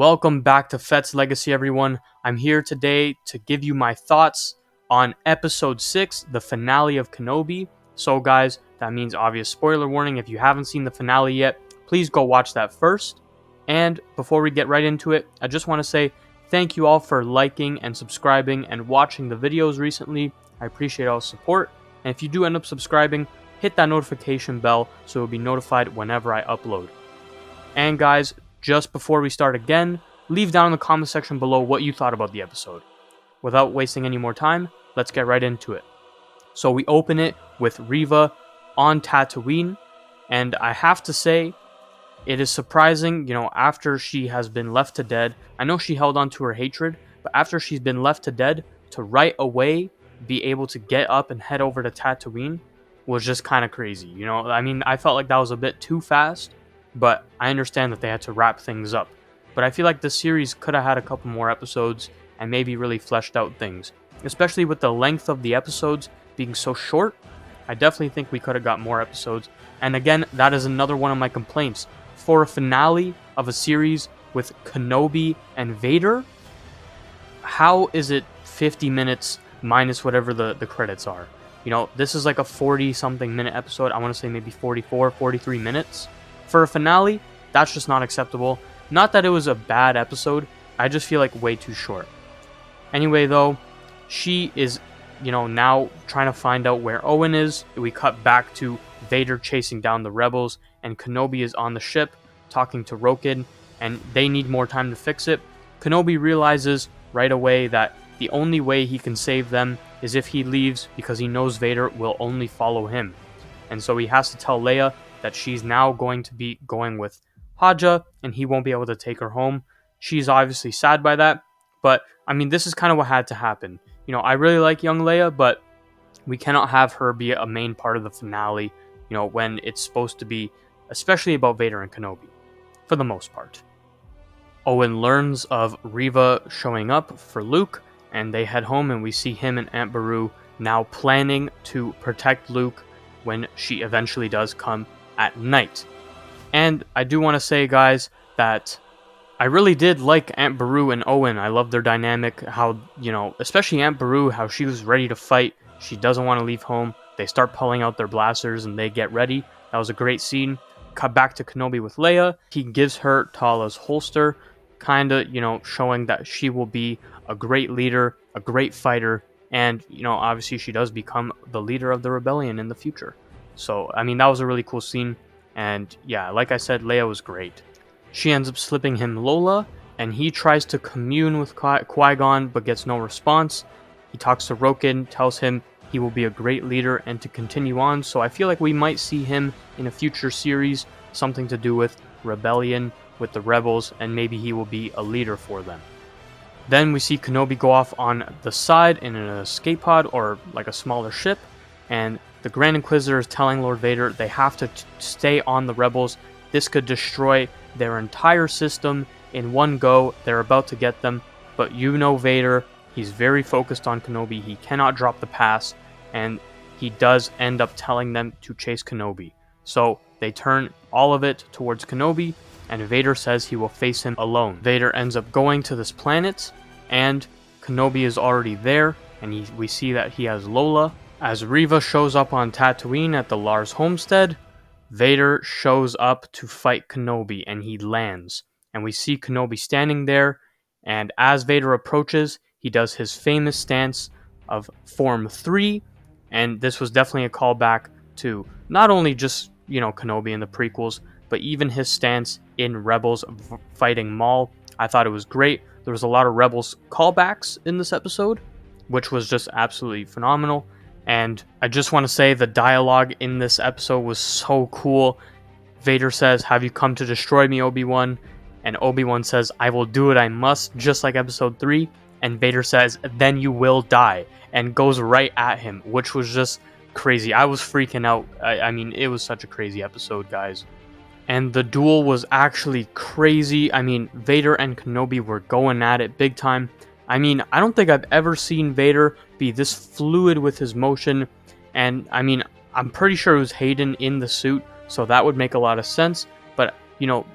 Welcome back to Fett's Legacy, everyone. I'm here today to give you my thoughts on Episode 6, the finale of Kenobi. So guys, that means obvious spoiler warning. If you haven't seen the finale yet, please go watch that first. And before we get right into it, I just want to say thank you all for liking and subscribing and watching the videos recently. I appreciate all the support. And if you do end up subscribing, hit that notification bell so you'll be notified whenever I upload. And guys, just before we start again, leave down in the comment section below what you thought about the episode. Without wasting any more time, let's get right into it. So we open it with Reva on Tatooine, and I have to say, it is surprising, after she has been left to dead. I know she held on to her hatred, but after she's been left to dead, to right away be able to get up and head over to Tatooine was just kind of crazy. I felt like that was a bit too fast, but I understand that they had to wrap things up. But I feel like the series could have had a couple more episodes and maybe really fleshed out things, especially with the length of the episodes being so short. I definitely think we could have got more episodes. And again, that is another one of my complaints. For a finale of a series with Kenobi and Vader, how is it 50 minutes minus whatever the credits are? This is like a 40-something minute episode. I want to say maybe 44, 43 minutes. For a finale, that's just not acceptable. Not that it was a bad episode, I just feel like way too short. Anyway though, she is, now trying to find out where Owen is. We cut back to Vader chasing down the rebels, and Kenobi is on the ship talking to Roken, and they need more time to fix it. Kenobi realizes right away that the only way he can save them is if he leaves, because he knows Vader will only follow him. And so he has to tell Leia that she's now going to be going with Haja, and he won't be able to take her home. She's obviously sad by that, but this is kind of what had to happen. I really like young Leia, but we cannot have her be a main part of the finale, when it's supposed to be, especially about Vader and Kenobi, for the most part. Owen learns of Reva showing up for Luke, and they head home, and we see him and Aunt Beru now planning to protect Luke when she eventually does come at night. And I do want to say, guys, that I really did like Aunt Beru and Owen. I love their dynamic, how, especially Aunt Beru, how she was ready to fight. She doesn't want to leave home. They start pulling out their blasters and they get ready. That was a great scene. Cut back to Kenobi with Leia. He gives her Tala's holster, kind of, showing that she will be a great leader, a great fighter, and, obviously she does become the leader of the rebellion in the future. So, that was a really cool scene, and yeah, like I said, Leia was great. She ends up slipping him Lola, and he tries to commune with Qui-Gon, but gets no response. He talks to Roken, tells him he will be a great leader and to continue on, so I feel like we might see him in a future series, something to do with rebellion, with the rebels, and maybe he will be a leader for them. Then we see Kenobi go off on the side in an escape pod, or like a smaller ship, and the Grand Inquisitor is telling Lord Vader they have to stay on the rebels. This could destroy their entire system in one go. They're about to get them, but Vader, he's very focused on Kenobi. He cannot drop the pass, and he does end up telling them to chase Kenobi. So they turn all of it towards Kenobi, and Vader says he will face him alone. Vader ends up going to this planet, and Kenobi is already there, and we see that he has Lola. As Reva shows up on Tatooine at the Lars homestead, Vader shows up to fight Kenobi, and he lands. And we see Kenobi standing there, and as Vader approaches, he does his famous stance of Form 3, and this was definitely a callback to not only just, Kenobi in the prequels, but even his stance in Rebels fighting Maul. I thought it was great. There was a lot of Rebels callbacks in this episode, which was just absolutely phenomenal. And I just want to say the dialogue in this episode was so cool. Vader says, "Have you come to destroy me, Obi-Wan?" And Obi-Wan says, "I will do what I must," just like episode 3. And Vader says, "Then you will die," and goes right at him, which was just crazy. I was freaking out. It was such a crazy episode, guys. And the duel was actually crazy. Vader and Kenobi were going at it big time. I don't think I've ever seen Vader be this fluid with his motion. And I'm pretty sure it was Hayden in the suit, so that would make a lot of sense. But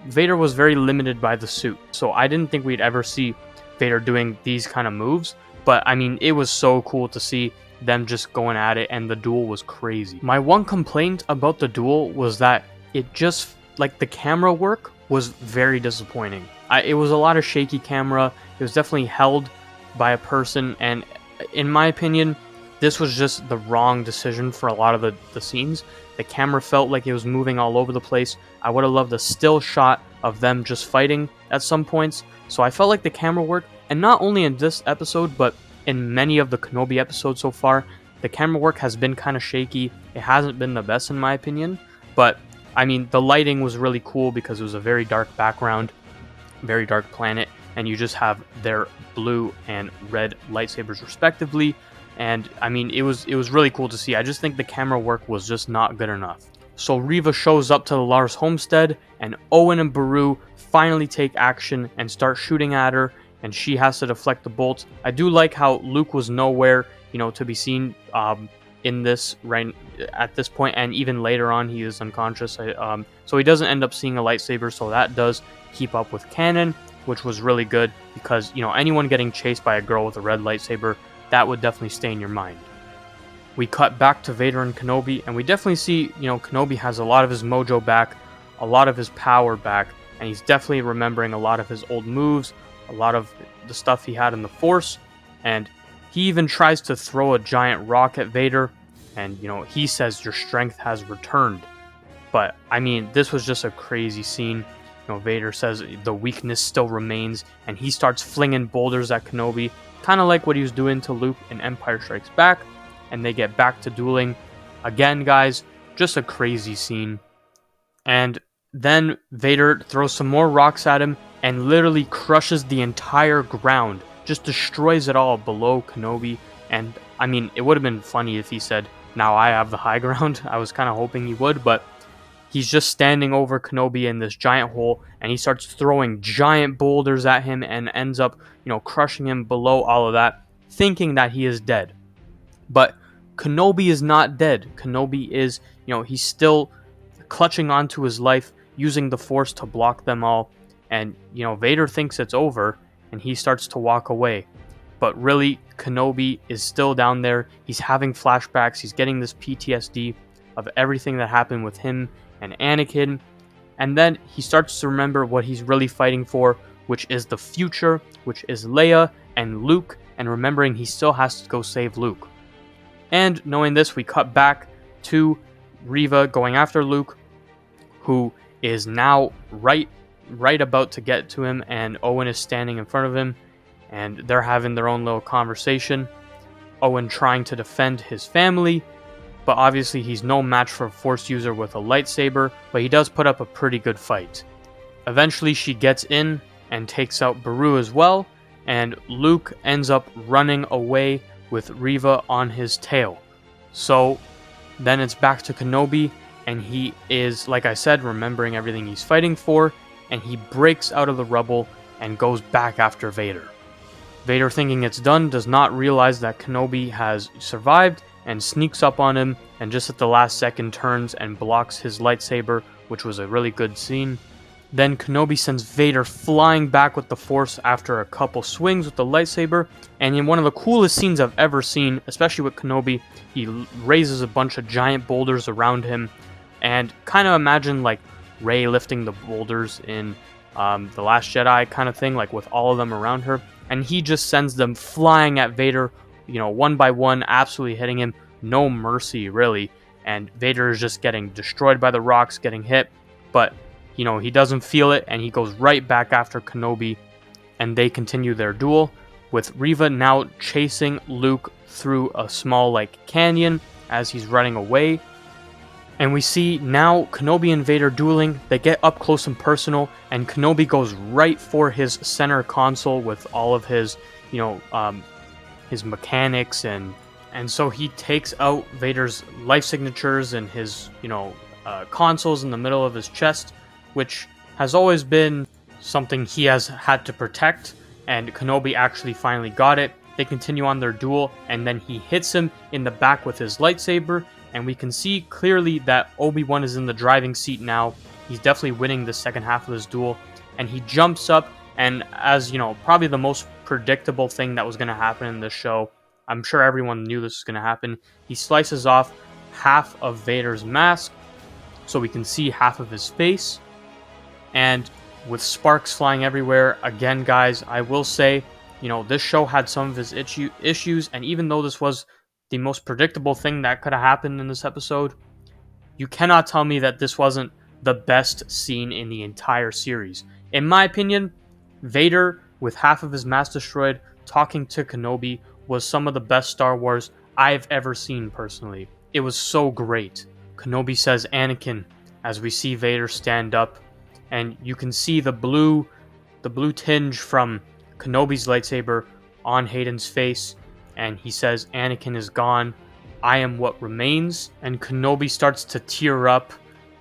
Vader was very limited by the suit. So I didn't think we'd ever see Vader doing these kind of moves. But I mean, it was so cool to see them just going at it, and the duel was crazy. My one complaint about the duel was that it just, like, the camera work was very disappointing. It was a lot of shaky camera. It was definitely held by a person, and in my opinion, this was just the wrong decision for a lot of the scenes. The camera felt like it was moving all over the place. I would have loved a still shot of them just fighting at some points. So I felt like the camera work, and not only in this episode, but in many of the Kenobi episodes so far, the camera work has been kind of shaky. It hasn't been the best in my opinion, but I mean, the lighting was really cool because it was a very dark background, very dark planet, and you just have their blue and red lightsabers respectively. And I mean, it was really cool to see. I just think the camera work was just not good enough. So Reva shows up to the Lars homestead, and Owen and Beru finally take action and start shooting at her, and she has to deflect the bolts. I do like how Luke was nowhere, to be seen in this right at this point, and even later on he is unconscious. So he doesn't end up seeing a lightsaber, so that does keep up with canon, which was really good because anyone getting chased by a girl with a red lightsaber, that would definitely stay in your mind. We cut back to Vader and Kenobi, and we definitely see, Kenobi has a lot of his mojo back, a lot of his power back, and he's definitely remembering a lot of his old moves, a lot of the stuff he had in the Force, and he even tries to throw a giant rock at Vader, and, he says, "Your strength has returned." But, I mean, this was just a crazy scene. Vader says the weakness still remains, and he starts flinging boulders at Kenobi, kind of like what he was doing to Luke in Empire Strikes Back, and they get back to dueling. Again, guys, just a crazy scene. And then Vader throws some more rocks at him and literally crushes the entire ground, just destroys it all below Kenobi. And, I mean, it would have been funny if he said, "Now I have the high ground." I was kind of hoping he would, but he's just standing over Kenobi in this giant hole, and he starts throwing giant boulders at him and ends up, crushing him below all of that, thinking that he is dead. But Kenobi is not dead. Kenobi is, he's still clutching onto his life, using the Force to block them all. And, Vader thinks it's over, and he starts to walk away. But really, Kenobi is still down there. He's having flashbacks. He's getting this PTSD of everything that happened with him and Anakin. And then he starts to remember what he's really fighting for, which is the future, which is Leia and Luke, and remembering he still has to go save Luke. And knowing this, we cut back to Reva going after Luke, who is now right about to get to him, and Owen is standing in front of him, and they're having their own little conversation. Owen trying to defend his family, but obviously he's no match for a Force user with a lightsaber, but he does put up a pretty good fight. Eventually she gets in and takes out Beru as well, and Luke ends up running away with Reva on his tail. So then it's back to Kenobi, and he is, like I said, remembering everything he's fighting for, and he breaks out of the rubble and goes back after Vader. Vader, thinking it's done, does not realize that Kenobi has survived and sneaks up on him, and just at the last second turns and blocks his lightsaber, which was a really good scene. Then Kenobi sends Vader flying back with the Force after a couple swings with the lightsaber, and in one of the coolest scenes I've ever seen, especially with Kenobi, he raises a bunch of giant boulders around him, and kind of imagine like Rey lifting the boulders in The Last Jedi kind of thing, like with all of them around her, and he just sends them flying at Vader, one by one, absolutely hitting him, no mercy really, and Vader is just getting destroyed by the rocks, getting hit, but he doesn't feel it, and he goes right back after Kenobi, and they continue their duel, with Reva now chasing Luke through a small, canyon as he's running away. And we see now Kenobi and Vader dueling. They get up close and personal, and Kenobi goes right for his center console with all of his, his mechanics, and so he takes out Vader's life signatures and his, consoles in the middle of his chest, which has always been something he has had to protect, and Kenobi actually finally got it. They continue on their duel, and then he hits him in the back with his lightsaber, and we can see clearly that Obi-Wan is in the driving seat now. He's definitely winning the second half of this duel, and he jumps up, and as you know, probably the most predictable thing that was going to happen in this show, I'm sure everyone knew this was going to happen, he slices off half of Vader's mask, so we can see half of his face, and with sparks flying everywhere, again guys, I will say, you know, this show had some of his issues, and even though this was the most predictable thing that could have happened in this episode, you cannot tell me that this wasn't the best scene in the entire series. In my opinion, Vader, with half of his mask destroyed, talking to Kenobi, was some of the best Star Wars I've ever seen personally. It was so great. Kenobi says, "Anakin," as we see Vader stand up, and you can see the blue tinge from Kenobi's lightsaber on Hayden's face, and he says, "Anakin is gone. I am what remains." And Kenobi starts to tear up,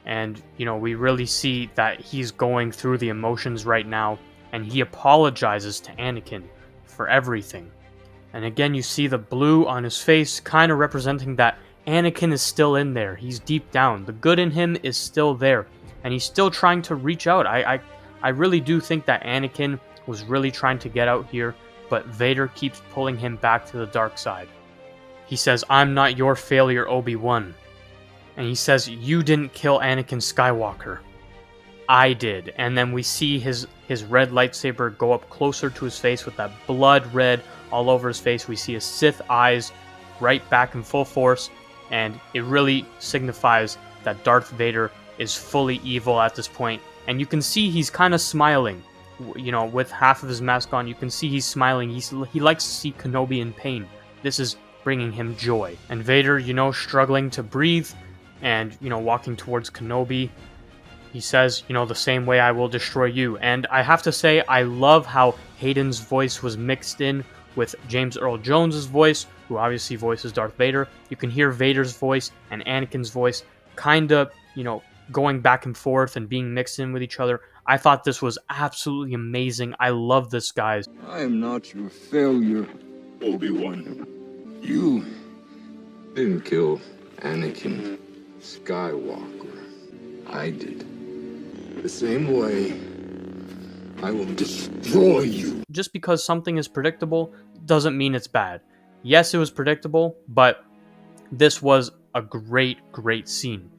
and you know, we really see that he's going through the emotions right now, and he apologizes to Anakin for everything. And again, you see the blue on his face, kind of representing that Anakin is still in there. He's deep down. The good in him is still there, and he's still trying to reach out. I really do think that Anakin was really trying to get out here, but Vader keeps pulling him back to the dark side. He says, "I'm not your failure, Obi-Wan." And he says, "You didn't kill Anakin Skywalker. I did." And then we see his red lightsaber go up closer to his face with that blood red all over his face. We see his Sith eyes right back in full force, and it really signifies that Darth Vader is fully evil at this point. And you can see he's kind of smiling. You know, with half of his mask on, you can see he's smiling. He likes to see Kenobi in pain. This is bringing him joy. And Vader, you know, struggling to breathe and, you know, walking towards Kenobi. He says, you know, "The same way I will destroy you." And I have to say, I love how Hayden's voice was mixed in with James Earl Jones' voice, who obviously voices Darth Vader. You can hear Vader's voice and Anakin's voice kind of, you know, going back and forth and being mixed in with each other. I thought this was absolutely amazing. I love this, guys. "I am not your failure, Obi-Wan. You didn't kill Anakin Skywalker. I did. The same way I will destroy you." Just because something is predictable doesn't mean it's bad. Yes, it was predictable, but this was a great, great scene.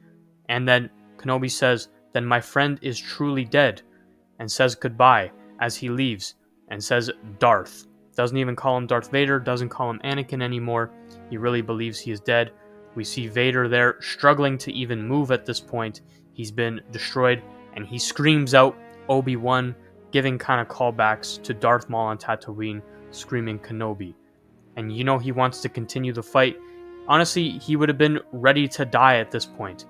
And then Kenobi says, "Then my friend is truly dead," and says goodbye as he leaves, and says Darth. Doesn't even call him Darth Vader, doesn't call him Anakin anymore. He really believes he is dead. We see Vader there struggling to even move at this point. He's been destroyed, and he screams out Obi-Wan, giving kind of callbacks to Darth Maul on Tatooine, screaming Kenobi. And you know he wants to continue the fight. Honestly, he would have been ready to die at this point.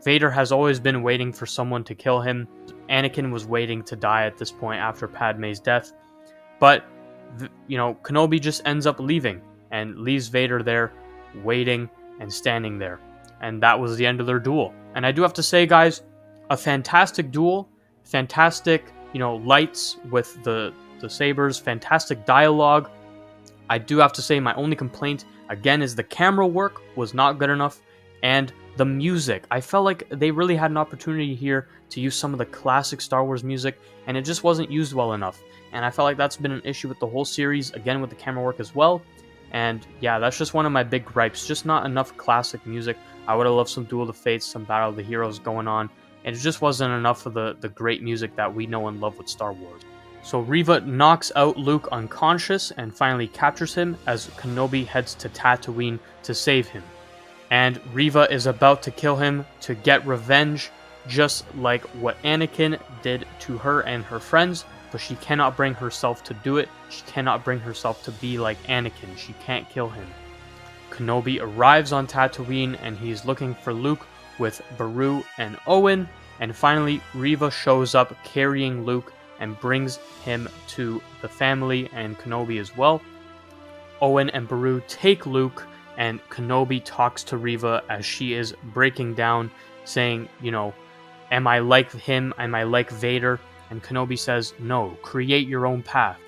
Vader has always been waiting for someone to kill him. Anakin was waiting to die at this point after Padme's death. But, you know, Kenobi just ends up leaving and leaves Vader there, waiting and standing there. And that was the end of their duel. And I do have to say, guys, a fantastic duel. Fantastic, you know, lights with the sabers. Fantastic dialogue. I do have to say my only complaint, again, is the camera work was not good enough. And the music. I felt like they really had an opportunity here to use some of the classic Star Wars music, and it just wasn't used well enough. And I felt like that's been an issue with the whole series, again with the camera work as well. And yeah, that's just one of my big gripes. Just not enough classic music. I would have loved some Duel of the Fates, some Battle of the Heroes going on. And it just wasn't enough of the great music that we know and love with Star Wars. So Reva knocks out Luke unconscious and finally captures him as Kenobi heads to Tatooine to save him. And Reva is about to kill him to get revenge, just like what Anakin did to her and her friends, but she cannot bring herself to do it. She cannot bring herself to be like Anakin. She can't kill him. Kenobi arrives on Tatooine and he's looking for Luke with Beru and Owen, and finally Reva shows up carrying Luke and brings him to the family and Kenobi as well. Owen and Beru take Luke, and Kenobi talks to Reva as she is breaking down, saying, you know, am I like him? Am I like Vader? And Kenobi says, no, create your own path.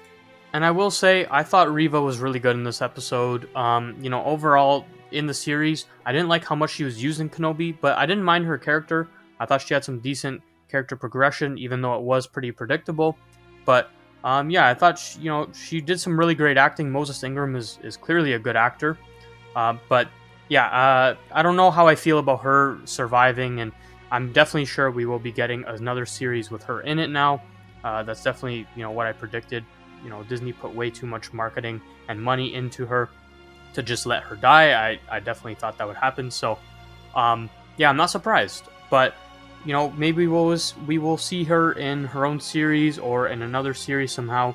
And I will say, I thought Reva was really good in this episode. You know, overall, in the series. I didn't like how much she was using Kenobi, but I didn't mind her character. I thought she had some decent character progression, even though it was pretty predictable. But yeah, I thought she did some really great acting. Moses Ingram is clearly a good actor. But yeah, I don't know how I feel about her surviving, and I'm definitely sure we will be getting another series with her in it now. That's definitely what I predicted. Disney put way too much marketing and money into her to just let her die. I definitely thought that would happen. So yeah, I'm not surprised. But maybe we will see her in her own series or in another series somehow.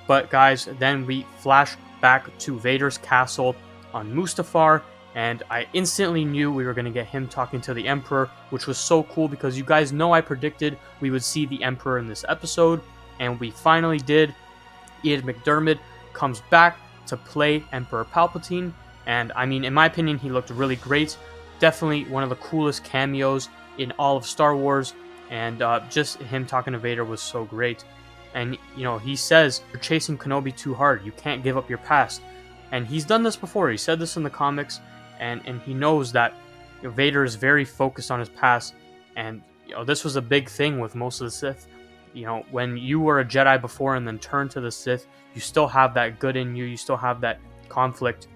But guys, then we flash back to Vader's castle on Mustafar, and I instantly knew we were going to get him talking to the Emperor, which was so cool because you guys know I predicted we would see the Emperor in this episode, and we finally did. Ian McDiarmid comes back to play Emperor Palpatine, and I mean, in my opinion, he looked really great. Definitely one of the coolest cameos in all of Star Wars, and just him talking to Vader was so great. And he says, "You're chasing Kenobi too hard. You can't give up your past." And he's done this before. He said this in the comics, and he knows that Vader is very focused on his past. And this was a big thing with most of the Sith. When you were a Jedi before and then turned to the Sith, you still have that good in you. You still have that conflict.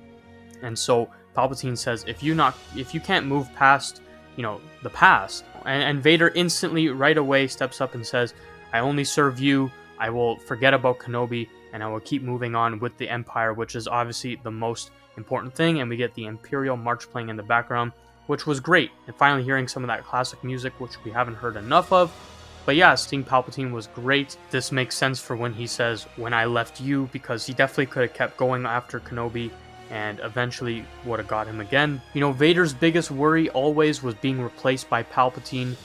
And so Palpatine says, if you can't move past the past, and Vader instantly right away steps up and says, "I only serve you. I will forget about Kenobi, and I will keep moving on with the Empire," which is obviously the most important thing. And we get the Imperial March playing in the background, which was great. And finally hearing some of that classic music, which we haven't heard enough of. But yeah, seeing Palpatine was great. This makes sense for when he says, "When I left you," because he definitely could have kept going after Kenobi and eventually would have got him again. Vader's biggest worry always was being replaced by Palpatine.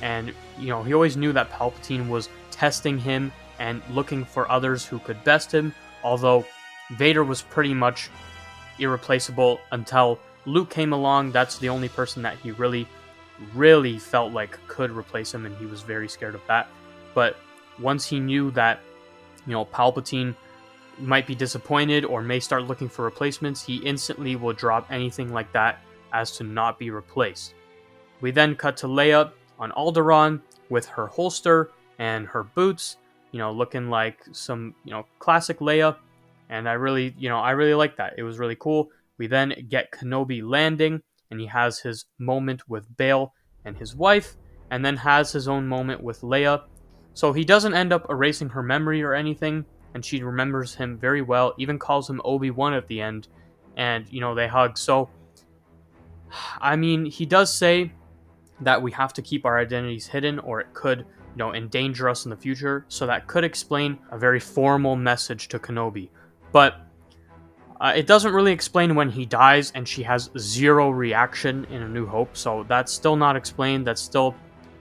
And, he always knew that Palpatine was testing him and looking for others who could best him. Although Vader was pretty much irreplaceable until Luke came along. That's the only person that he really felt like could replace him, and he was very scared of that. But once he knew that, Palpatine might be disappointed or may start looking for replacements, he instantly will drop anything like that as to not be replaced. We then cut to Leia on Alderaan with her holster and her boots, looking like some, classic Leia. And I really like that. It was really cool. We then get Kenobi landing, and he has his moment with Bail and his wife, and then has his own moment with Leia. So he doesn't end up erasing her memory or anything, and she remembers him very well, even calls him Obi-Wan at the end, and, they hug. So, I mean, he does say that we have to keep our identities hidden, or it could, endanger us in the future. So that could explain a very formal message to Kenobi. But it doesn't really explain when he dies, and she has zero reaction in A New Hope. So that's still not explained. That's still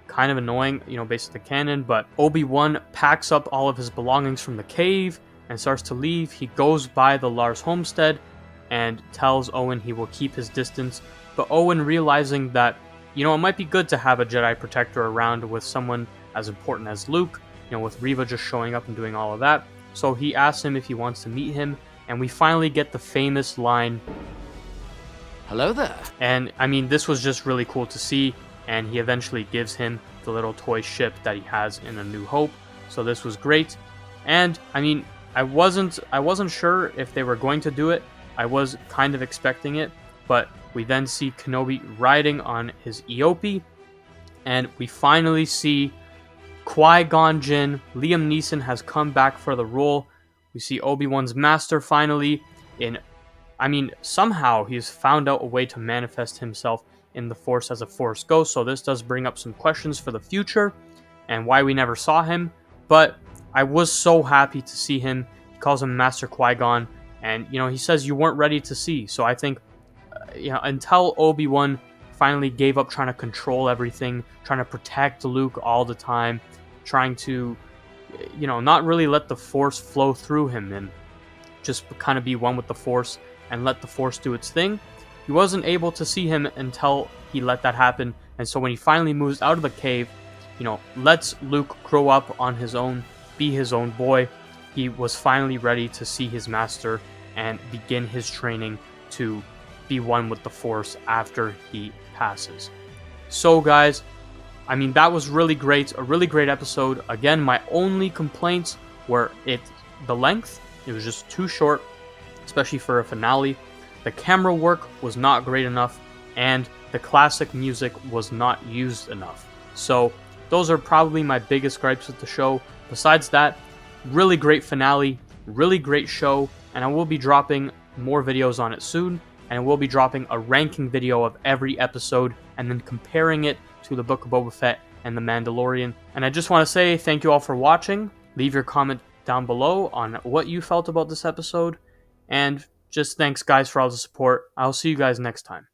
kind of annoying, based on the canon. But Obi-Wan packs up all of his belongings from the cave and starts to leave. He goes by the Lars homestead and tells Owen he will keep his distance. But Owen, realizing that it might be good to have a Jedi protector around with someone as important as Luke, with Reva just showing up and doing all of that. So he asks him if he wants to meet him, and we finally get the famous line, "Hello there." And I mean, this was just really cool to see, and he eventually gives him the little toy ship that he has in A New Hope. So this was great. And I mean, I wasn't sure if they were going to do it. I was kind of expecting it, but we then see Kenobi riding on his Eopie, and we finally see Qui-Gon Jinn. Liam Neeson has come back for the role. We see Obi-Wan's master finally somehow he's found out a way to manifest himself in the Force as a Force ghost. So this does bring up some questions for the future and why we never saw him. But I was so happy to see him. He calls him Master Qui-Gon, and he says you weren't ready to see. So I think until Obi-Wan finally gave up trying to control everything, trying to protect Luke all the time, trying to not really let the Force flow through him and just kind of be one with the Force and let the Force do its thing. He wasn't able to see him until he let that happen. And so when he finally moves out of the cave, lets Luke grow up on his own, be his own boy, he was finally ready to see his master and begin his training to be one with the Force after he passes. So guys, I mean, that was really great, a really great episode. Again, my only complaints were the length. It was just too short, especially for a finale. The camera work was not great enough, and the classic music was not used enough. So those are probably my biggest gripes with the show. Besides that, really great finale, really great show, and I will be dropping more videos on it soon, and we'll be dropping a ranking video of every episode and then comparing it to the Book of Boba Fett and The Mandalorian. And I just want to say thank you all for watching. Leave your comment down below on what you felt about this episode, and just thanks guys for all the support. I'll see you guys next time.